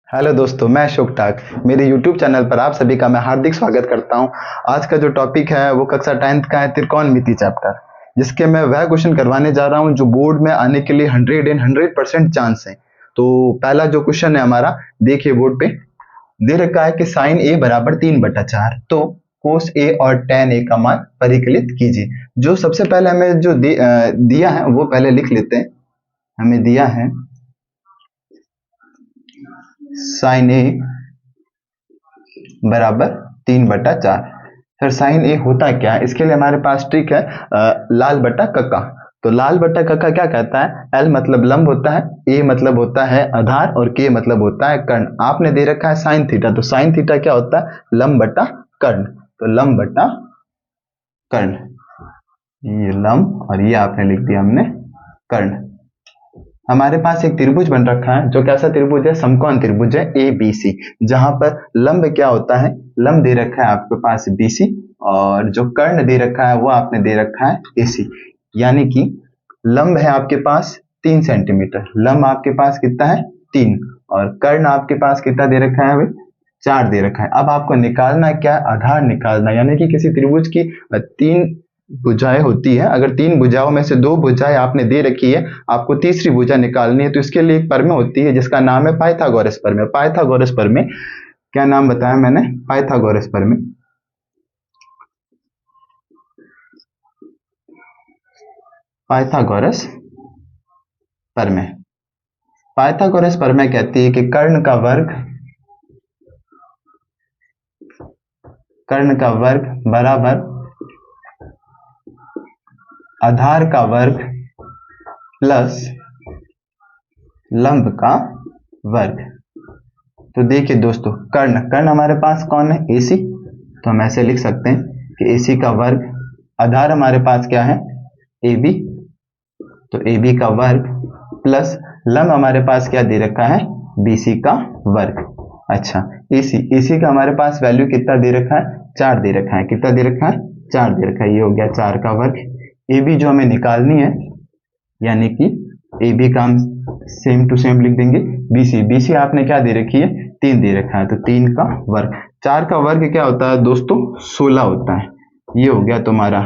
Hello दोस्तों, मैं अशोक टाक। मेरे YouTube चैनल पर आप सभी का मैं हार्दिक स्वागत करता हूं। आज का जो टॉपिक है वो कक्षा 10th का है, त्रिकोणमिति चैप्टर, जिसके मैं वह क्वेश्चन करवाने जा रहा हूं जो बोर्ड में आने के लिए 100% चांस है। तो पहला जो क्वेश्चन है हमारा, देखिए बोर्ड पे दे रखा है कि साइन ए बराबर 3/4, तो कोस ए और टेन ए का मान परिकलित कीजिए। जो सबसे पहले हमें जो दिया है वो पहले लिख लेते हैं। हमें दिया है साइन ए बराबर 3/4। सर साइन ए होता क्या है, इसके लिए हमारे पास ट्रिक है लाल बटा कक्का। तो लाल बटा कक्का क्या कहता है, एल मतलब लंब होता है, ए मतलब होता है आधार और के मतलब होता है कर्ण। आपने दे रखा है साइन थीटा, तो साइन थीटा क्या होता है, लंब बटा कर्ण। तो लंब बटा कर्ण, ये लंब और ये आपने लिख दिया हमने कर्ण। हमारे पास एक त्रिभुज बन रखा है, जो कैसा त्रिभुज है, समकोण त्रिभुज है ए बी सी, जहां पर लंब क्या होता है, लंब दे रखा है आपके पास बी सी, और जो कर्ण दे रखा है वो आपने दे रखा है ए सी। यानी कि लंब है आपके पास 3 सेंटीमीटर, लंब आपके पास कितना है 3, और कर्ण आपके पास कितना दे रखा है भाई, 4 दे रखा है। अब आपको निकालना क्या, आधार निकालना, यानी कि किसी त्रिभुज की 3 भुजाएं होती है, अगर 3 भुजाओं में से 2 भुजाएं आपने दे रखी है, आपको तीसरी भुजा निकालनी है, तो इसके लिए एक प्रमेय होती है जिसका नाम है पाइथागोरस प्रमेय। पाइथागोरस प्रमेय, क्या नाम बताया मैंने, पाइथागोरस प्रमेय। पाइथागोरस प्रमेय, पाइथागोरस प्रमेय कहती है कि कर्ण का वर्ग बराबर आधार का वर्ग प्लस लंब का वर्ग। तो देखिए दोस्तों, कर्ण कर्ण हमारे पास कौन है, एसी, तो हम ऐसे लिख सकते हैं कि एसी का वर्ग, आधार हमारे पास क्या है ए बी, तो ए बी का वर्ग प्लस लंब हमारे पास क्या दे रखा है, बी सी का वर्ग। अच्छा, एसी एसी का हमारे पास वैल्यू कितना दे रखा है, 4 दे रखा है। कितना दे रखा है, 4 दे रखा है। ये हो गया 4 का वर्ग। ए बी जो हमें निकालनी है, यानी कि ए बी का हम सेम टू सेम लिख देंगे। बीसी बीसी आपने क्या दे रखी है, 3 दे रखा है, तो 3 का वर्ग। 4 का वर्ग क्या होता है दोस्तों, 16 होता है। ये हो गया तुम्हारा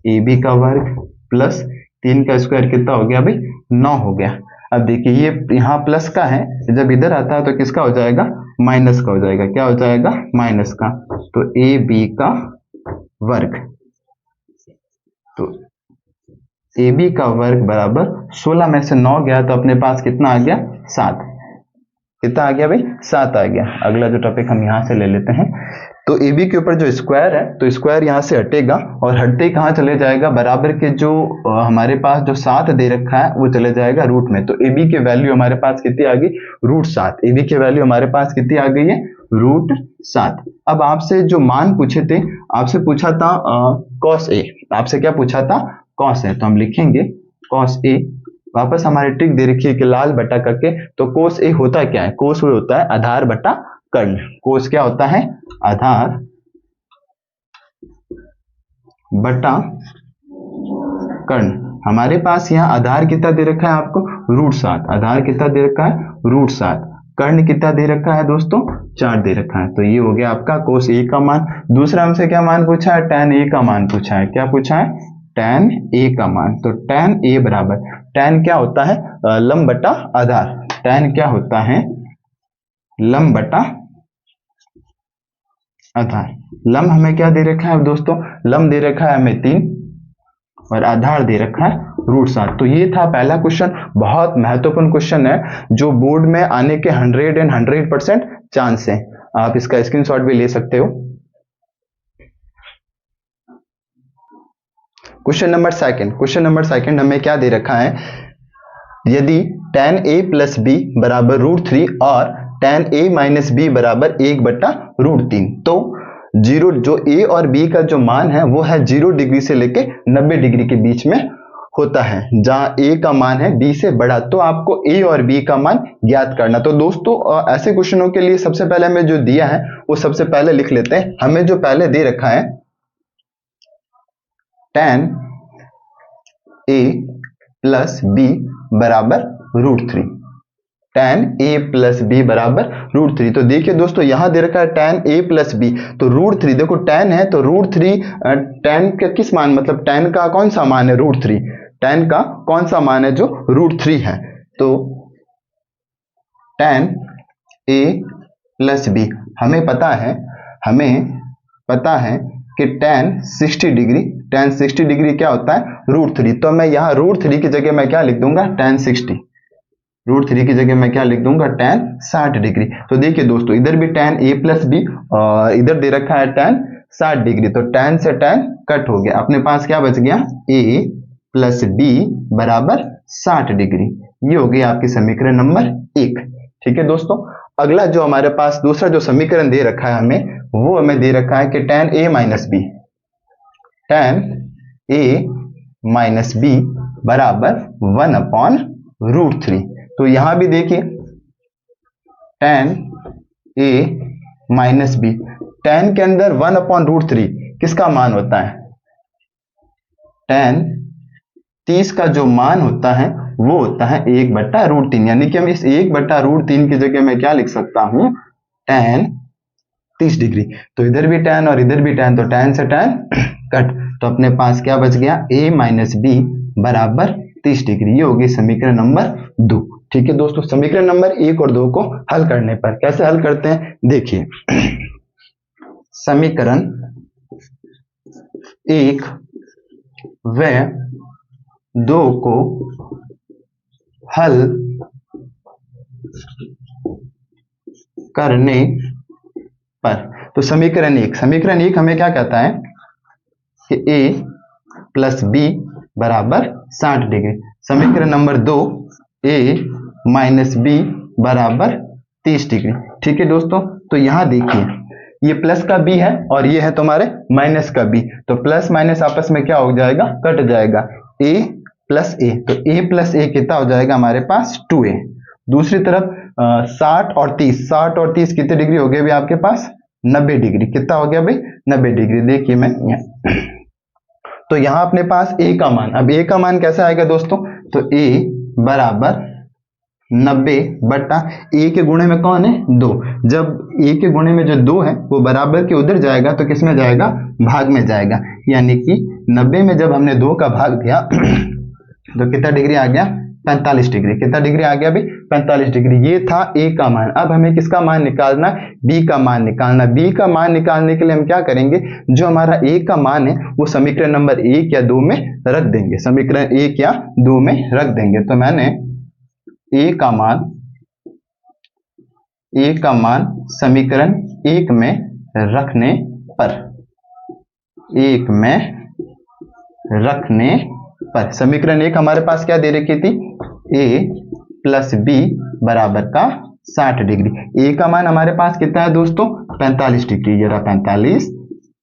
ए बी का वर्ग प्लस 3 का स्क्वायर कितना हो गया भाई, 9 हो गया। अब देखिए ये यहाँ प्लस का है, जब इधर आता है तो किसका हो जाएगा, माइनस का हो जाएगा। क्या हो जाएगा, माइनस का। तो ए बी का वर्ग, तो ए बी का वर्ग बराबर 16 में से 9 गया तो अपने पास कितना आ गया, 7। कितना आ गया भाई, 7 आ गया। अगला जो टॉपिक हम यहाँ से ले लेते हैं, तो ए बी के ऊपर जो स्क्वायर है, तो स्क्वायर यहाँ से हटेगा और हटते ही कहाँ चले जाएगा, बराबर के जो हमारे पास जो 7 दे रखा है वो चले जाएगा रूट में। तो ए बी की वैल्यू हमारे पास कितनी आ गई, √7। ए बी की वैल्यू हमारे पास कितनी आ गई है, √7। अब आपसे जो मान पूछे थे, आपसे पूछा था कॉस ए, आपसे क्या पूछा था, कॉस है, तो हम लिखेंगे कॉस ए। वापस हमारी ट्रिक दे रखी है कि लाल बटा करके, तो कोस ए होता क्या है, कोस वो होता है आधार बटा कर्ण। कोस क्या होता है, आधार बटा कर्ण। हमारे पास यहाँ आधार कितना दे रखा है आपको, √7। आधार कितना दे रखा है, √7। कर्ण कितना दे रखा है दोस्तों, 4 दे रखा है। तो ये हो गया आपका कोस ए का मान। दूसरा हमसे क्या मान पूछा है, tan ए का मान पूछा है। क्या पूछा है, tan ए का मान। तो tan ए बराबर, tan क्या होता है, लंब बटा आधार। tan क्या होता है, लंब बटा आधार। लंब हमें क्या दे रखा है दोस्तों, लंब दे रखा है हमें 3 और आधार दे रखा है √7। तो ये था पहला क्वेश्चन। बहुत महत्वपूर्ण क्वेश्चन है जो बोर्ड में आने के 100% चांस है। आप इसका स्क्रीनशॉट भी ले सकते हो। क्वेश्चन नंबर सेकंड हमें क्या दे रखा है, यदि tan a प्लस बी बराबर √3 और tan a माइनस बी बराबर 1/√3, तो जीरो जो a और b का जो मान है वो है 0 डिग्री से लेके 90 डिग्री के बीच में होता है, जहां a का मान है b से बड़ा। तो आपको a और b का मान ज्ञात करना। तो दोस्तों ऐसे क्वेश्चनों के लिए सबसे पहले हमें जो दिया है वो सबसे पहले लिख लेते हैं। हमें जो पहले दे रखा है tan a प्लस b बराबर √3, tan a प्लस बी बराबर √3। तो देखिए दोस्तों यहाँ दे रखा है tan a प्लस बी, तो √3 देखो tan है तो √3 tan का किस मान, मतलब tan का कौन सा मान है √3, tan का कौन सा मान है जो √3 है। तो tan a प्लस बी हमें पता है कि tan 60 डिग्री क्या होता है √3। तो मैं यहाँ √3 की जगह मैं क्या लिख दूंगा tan 60, √3 की जगह मैं क्या लिख दूंगा tan 60 डिग्री। तो देखिए दोस्तों इधर भी tan a प्लस बी और इधर दे रखा है tan 60 डिग्री, तो tan से tan कट हो गया, अपने पास क्या बच गया a प्लस बी बराबर 60 डिग्री। ये हो गई आपकी समीकरण नंबर 1। ठीक है दोस्तों, अगला जो हमारे पास दूसरा जो समीकरण दे रखा है हमें, वो हमें दे रखा है कि tan a माइनस बी बराबर 1/√3। तो यहां भी देखिए tan a minus B, tan के अंदर 1/√3 किसका मान होता है, tan 30 का जो मान होता है वो होता है 1/√3, यानी कि हम इस 1/√3 की जगह मैं क्या लिख सकता हूं tan 30 डिग्री। तो इधर भी tan और इधर भी tan, तो tan से tan कट, तो अपने पास क्या बच गया a माइनस बी बराबर 30 डिग्री। ये होगी समीकरण नंबर 2। ठीक है दोस्तों, समीकरण नंबर 1 और 2 को हल करने पर कैसे हल करते हैं देखिए, समीकरण 1 व 2 को हल करने पर, तो समीकरण 1 हमें क्या कहता है कि a प्लस बी बराबर 60 डिग्री। समीकरण नंबर 2 a माइनस बी बराबर 30 डिग्री। ठीक है दोस्तों, तो यहां देखिए ये प्लस का b है और ये है तुम्हारे माइनस का b, तो प्लस माइनस आपस में क्या हो जाएगा कट जाएगा, a प्लस a, तो a प्लस a कितना हो जाएगा हमारे पास 2a। दूसरी तरफ 60 और 30 कितने डिग्री हो गए भाई आपके पास 90 डिग्री, कितना हो गया भाई 90 डिग्री। देखिए मैं तो यहां अपने पास a का मान, अब a का मान कैसा आएगा दोस्तों, तो a बराबर 90 बटा a के गुणे में कौन है 2, जब a के गुणे में जो 2 है वो बराबर के उधर जाएगा तो किस में जाएगा भाग में जाएगा, यानी कि 90 में जब हमने 2 का भाग दिया तो कितना डिग्री आ गया 45 डिग्री। कितना डिग्री आ गया भाई 45 डिग्री। ये था a का मान। अब हमें किसका मान निकालना, b का मान निकालना। b का मान निकालने के लिए हम क्या करेंगे, जो हमारा a का मान है वो समीकरण नंबर 1 या 2 में रख देंगे, समीकरण 1 या 2 में रख देंगे। तो मैंने a का मान समीकरण 1 में रखने पर समीकरण 1 हमारे पास क्या दे रखी थी, a प्लस बी बराबर का 60 डिग्री। a का मान हमारे पास कितना है दोस्तों 45 डिग्री, ये रहा 45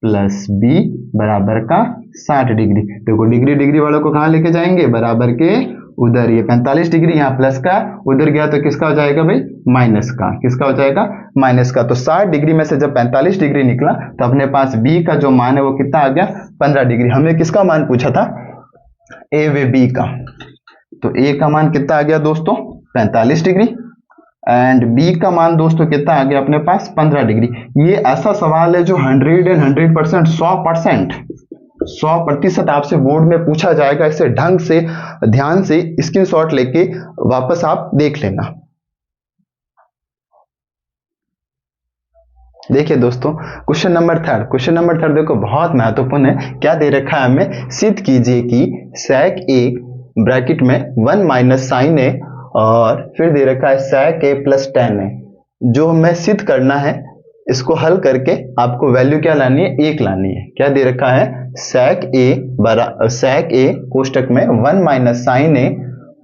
प्लस बी बराबर का 60 डिग्री। देखो डिग्री डिग्री वालों को कहाँ लेके जाएंगे बराबर के उधर, ये 45 डिग्री यहाँ प्लस का उधर गया तो किसका हो जाएगा भाई माइनस का, किसका हो जाएगा माइनस का। तो 60 डिग्री में से जब 45 डिग्री निकला तो अपने पास b का जो मान है वो कितना आ गया 15 डिग्री। हमें किसका मान पूछा था a व b का, तो a का मान कितना आ गया दोस्तों 45 डिग्री एंड b का मान दोस्तों कितना आ गया अपने पास 15 डिग्री। ये ऐसा सवाल है जो 100% 100% आपसे बोर्ड में पूछा जाएगा। इसे ढंग से ध्यान से स्क्रीनशॉट लेके वापस आप देख लेना। देखिए दोस्तों क्वेश्चन नंबर थर्ड देखो बहुत महत्वपूर्ण है। क्या दे रखा है हमें, सिद्ध कीजिए कि sec a ब्रैकेट में 1 माइनस साइन a और फिर दे रखा है sec a plus tan a। जो हमें सिद्ध करना है इसको हल करके आपको वैल्यू क्या लानी है 1 लानी है। क्या दे रखा है sec a कोष्टक में 1 माइनस साइन a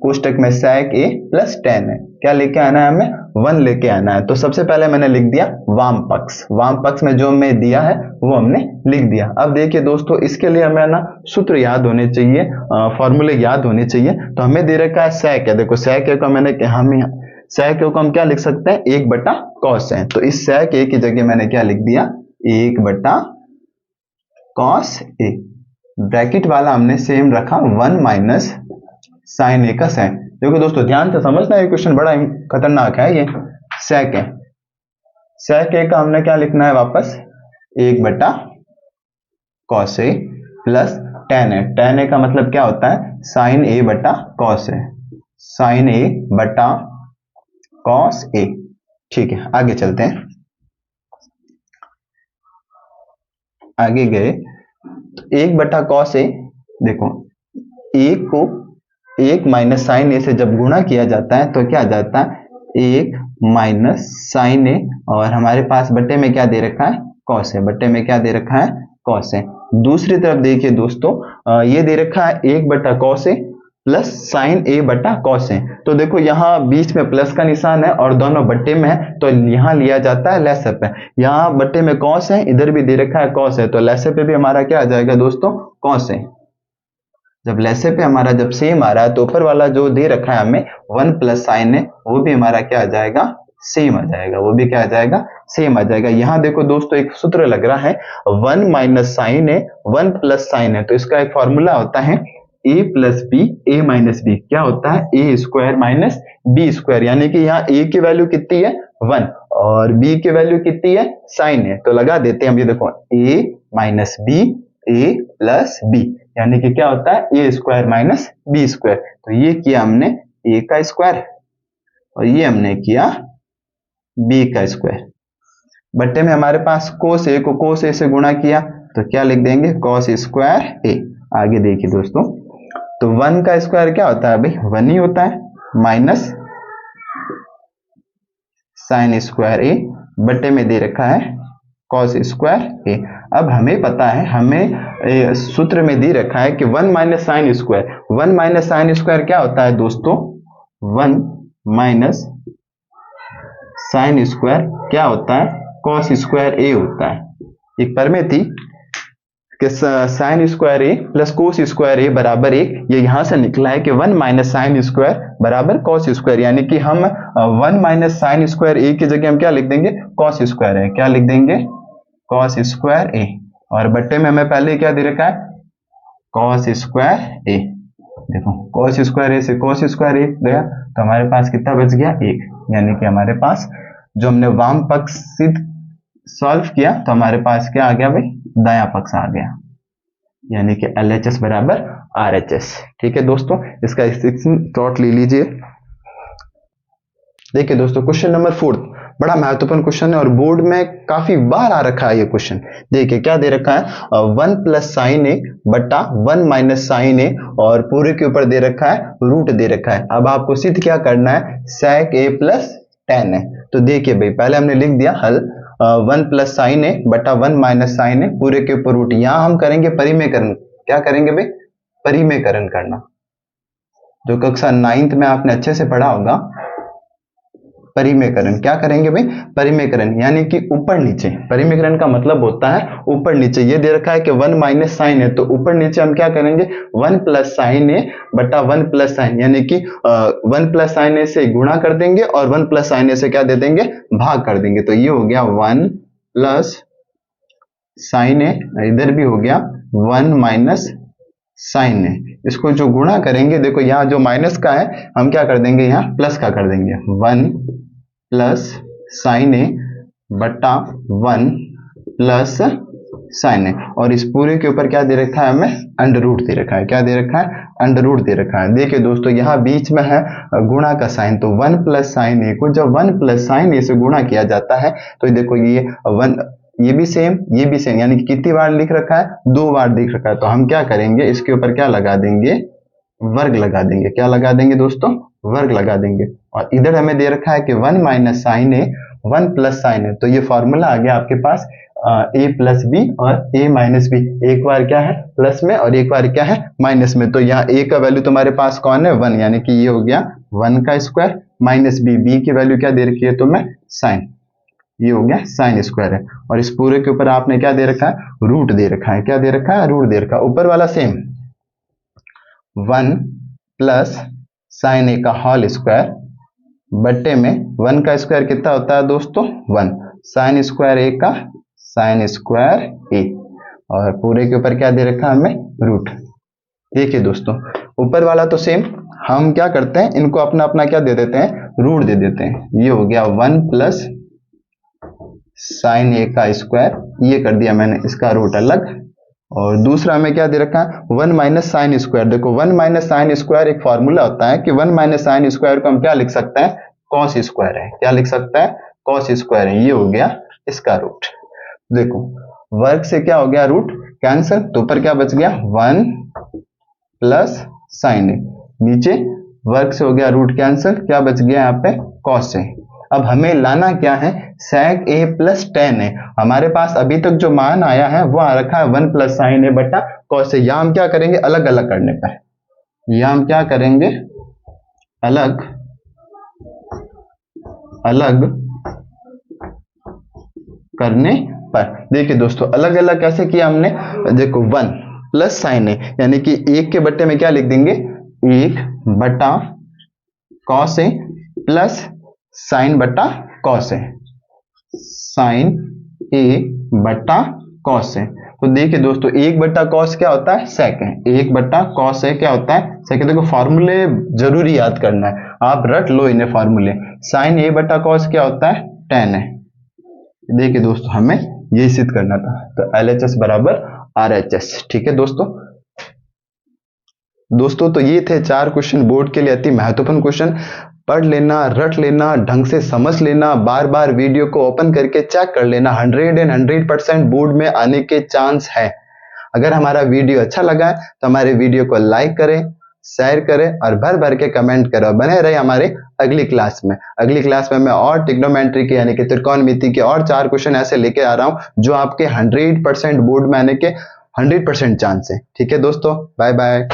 कोष्टक में sec a plus tan a, क्या लेके आना है हमें 1 लेके आना है। तो सबसे पहले मैंने लिख दिया वाम पक्ष में जो हमें दिया है वो हमने लिख दिया। अब देखिए दोस्तों इसके लिए हमें ना सूत्र याद होने चाहिए, फॉर्मूले याद होने चाहिए। तो हमें दे रखा है sec a, देखो sec a को मैंने sec a को हम क्या लिख सकते हैं 1 बटा cos है। तो इस sec a की जगह मैंने क्या लिख दिया 1 बटा cos a, ब्रैकेट वाला हमने सेम रखा 1 माइनस साइन ए का साइन। देखो दोस्तों ध्यान से समझना, ये क्वेश्चन बड़ा खतरनाक है। ये sec है, sec a का हमने क्या लिखना है वापस, 1 बटा cos a plus tan a। tan a का मतलब क्या होता है, sin a बटा cos a, sin a बटा cos a। ठीक है, आगे चलते हैं। आगे गए तो 1/cos a, देखो 1 को 1 माइनस साइन ए से जब गुणा किया जाता है तो क्या आ जाता है, 1 माइनस साइन ए, और हमारे पास बट्टे में क्या दे रखा है, cos है। बट्टे में क्या दे रखा है, cos है। दूसरी तरफ देखिए दोस्तों, ये दे रखा है 1/cos a प्लस साइन ए बटा कॉस है। तो देखो यहाँ बीच में प्लस का निशान है और दोनों बट्टे में है, तो यहाँ लिया जाता है लेसे पे। यहाँ बट्टे में कॉस है, इधर भी दे रखा है कॉस है, तो लेसे पे भी हमारा क्या आ जाएगा दोस्तों, कॉस है। जब लेसे पे हमारा जब सेम आ रहा है तो ऊपर वाला जो दे रखा है हमें 1 प्लस साइन है, वो भी हमारा क्या आ जाएगा, सेम आ जाएगा। वो भी क्या आ जाएगा, सेम आ जाएगा। यहाँ देखो दोस्तों एक सूत्र लग रहा है, 1 माइनस साइन है 1 प्लस साइन है, तो इसका एक फॉर्मूला होता है a plus B A minus B. क्या होता है, A square minus B square, यानी कि यहाँ a की वैल्यू कितनी है 1 और b की वैल्यू कितनी है, साइन है, तो लगा देते हैं हम। ये देखो a minus B A plus B, यानी कि क्या होता है, A square minus B square. तो ये किया हमने a का स्क्वायर और ये हमने किया b का स्क्वायर। बट्टे में हमारे पास कोस a को कोस a से गुणा किया तो क्या लिख देंगे, कॉस स्क्वायर a। आगे देखिए दोस्तों, तो 1 का स्क्वायर क्या होता है भाई, 1 ही होता है, माइनस साइन स्क्वायर a, बट्टे में दे रखा है कॉस स्क्वायर a। अब हमें पता है, हमें सूत्र में दे रखा है कि 1 minus sine square, 1 minus sine square क्या होता है दोस्तों, 1 माइनस साइन स्क्वायर क्या होता है, कॉस स्क्वायर a होता है। एक पर में थी कि साइन स्क्वायर ए प्लस कोस स्क्वायर ए बराबर 1, ये यहां से निकला है कि 1 माइनस साइन स्क्वायर बराबर कॉस स्क्वायर, यानी कि हम 1 माइनस साइन स्क्वायर ए की जगह हम क्या लिख देंगे, कॉस स्क्वायर है। क्या लिख देंगे, कॉस स्क्वायर ए, और बट्टे में हमें पहले क्या दे रखा है, कॉस स्क्वायर ए। देखो कॉस स्क्वायर ए से कॉस स्क्वायर ए गया तो हमारे पास कितना बच गया, 1, यानी कि हमारे पास जो हमने वाम पक्ष सिद्ध सॉल्व किया तो हमारे पास क्या आ गया भाई, दायां पक्ष आ गया, यानी कि LHS बराबर RHS। ठीक है दोस्तों, इसका स्क्रीनशॉट ले लीजिए। देखिए दोस्तों क्वेश्चन नंबर 4 बड़ा महत्वपूर्ण क्वेश्चन है और बोर्ड में काफी बार आ रखा है ये क्वेश्चन। देखिए क्या दे रखा है, 1 प्लस साइन ए बटा 1 माइनस साइन ए, और पूरे के ऊपर दे रखा है रूट दे रखा है। अब आपको सिद्ध क्या करना है, sec a प्लस tan है। तो देखिए भाई पहले हमने लिख दिया हल, 1 प्लस साइन ए बटा 1 माइनस साइन ए, पूरे के ऊपर रूट। यहां हम करेंगे परिमेयकरण। क्या करेंगे भाई, परिमेयकरण करना, जो कक्षा 9th में आपने अच्छे से पढ़ा होगा। परिमेयकरण क्या करेंगे भाई, परिमेयकरण यानी कि ऊपर नीचे। परिमेयकरण का मतलब होता है ऊपर नीचे। ये दे रखा है कि 1 माइनस साइन है, तो ऊपर नीचे हम क्या करेंगे, 1 प्लस साइन ए बटा 1 प्लस साइन, यानी कि 1 प्लस साइन ए से गुणा कर देंगे और 1 प्लस साइन ए से क्या दे देंगे, भाग कर देंगे। तो ये हो गया 1 प्लस साइन ए, इधर भी हो गया 1 माइनस साइन ए। इसको जो गुणा करेंगे, देखो यहाँ जो माइनस का है हम क्या कर देंगे, यहाँ प्लस का कर देंगे, 1 प्लस साइन ए बटा 1 प्लस साइन ए, और इस पूरे के ऊपर क्या दे रखा है हमें, अंडर रूट दे रखा है। क्या दे रखा है, अंडर रूट दे रखा है। देखिए दोस्तों यहाँ बीच में है गुणा का साइन, तो 1 प्लस साइन ए को जब 1 प्लस साइन ए से गुणा किया जाता है तो देखो ये 1, ये भी सेम ये भी सेम, यानी कि कितनी बार लिख रखा है, 2 बार दिख रखा है। तो हम क्या करेंगे, इसके ऊपर क्या लगा देंगे, वर्ग लगा देंगे। क्या लगा देंगे दोस्तों, वर्ग लगा देंगे। और इधर हमें दे रखा है कि 1 माइनस साइन ए 1 प्लस साइन ए, तो ये फॉर्मूला आ गया आपके पास a प्लस बी और a माइनस बी। एक बार क्या है प्लस में और एक बार क्या है माइनस में। तो यहाँ a का वैल्यू तुम्हारे पास कौन है, 1, यानी कि ये हो गया 1 का स्क्वायर माइनस b की वैल्यू क्या दे रखी है तुम्हें, साइन, ये हो गया साइन स्क्वायर है। और इस पूरे के ऊपर आपने क्या दे रखा है, रूट दे रखा है। क्या दे रखा है, रूट दे रखा है। ऊपर वाला सेम 1 प्लस साइन ए का होल स्क्वायर बट्टे में 1 का स्क्वायर कितना होता है दोस्तों, 1, साइन स्क्वायर ए का साइन स्क्वायर ए, और पूरे के ऊपर क्या दे रखा है हमें, रूट। देखिए दोस्तों ऊपर वाला तो सेम, हम क्या करते हैं, इनको अपना अपना क्या दे देते हैं, रूट दे देते हैं। ये हो गया 1 प्लस साइन ए का स्क्वायर, ये कर दिया मैंने इसका रूट अलग। और दूसरा हमें क्या दे रखा है, 1 माइनस साइन स्क्वायर। देखो 1 माइनस साइन स्क्वायर एक फॉर्मूला होता है कि 1 माइनस साइन स्क्वायर को हम क्या लिख सकते हैं, कॉस स्क्वायर है। क्या लिख सकता है, कॉस स्क्वायर है। ये हो गया इसका रूट। देखो वर्ग से क्या हो गया, रूट कैंसिल, तो ऊपर क्या बच गया 1 प्लस साइन ए, नीचे वर्ग से हो गया रूट कैंसिल, क्या बच गया यहाँ पे कॉस ए। अब हमें लाना क्या है, sec a प्लस टेन है। हमारे पास अभी तक जो मान आया है वो आ रखा है 1 प्लस साइन ए बटा कॉस ए। यहां हम क्या करेंगे, अलग अलग करने पर, यहां हम क्या करेंगे, अलग अलग करने पर। देखिए दोस्तों अलग अलग कैसे किया हमने, देखो 1 प्लस साइन ए यानी कि 1 के बट्टे में क्या लिख देंगे, 1 बटा कॉस ए प्लस साइन बटा कॉस ए, साइन ए बटा कॉस ए। तो देखिए दोस्तों 1 बटा कॉस क्या होता है, सेक है, 1 बटा कॉस ए क्या होता है, सेक। देखो फॉर्मूले जरूरी याद करना है, आप रट लो इन्हें फॉर्मूले। साइन ए बटा कॉस क्या होता है, टेन है। देखिए दोस्तों हमें यही सिद्ध करना था, तो LHS बराबर RHS। ठीक है दोस्तों तो ये थे 4 क्वेश्चन, बोर्ड के लिए अति महत्वपूर्ण क्वेश्चन। पढ़ लेना, रट लेना, ढंग से समझ लेना, बार बार वीडियो को ओपन करके चेक कर लेना। 100% बोर्ड में आने के चांस है। अगर हमारा वीडियो अच्छा लगा है तो हमारे वीडियो को लाइक करें, शेयर करें और भर भर के कमेंट करो। बने रहे हमारे अगली क्लास में। अगली क्लास में मैं और ट्रिग्नोमेट्री के यानी कि त्रिकोणमिति के और 4 क्वेश्चन ऐसे लेके आ रहा हूं जो आपके 100% बोर्ड में आने के 100% चांस है। ठीक है दोस्तों, बाय बाय।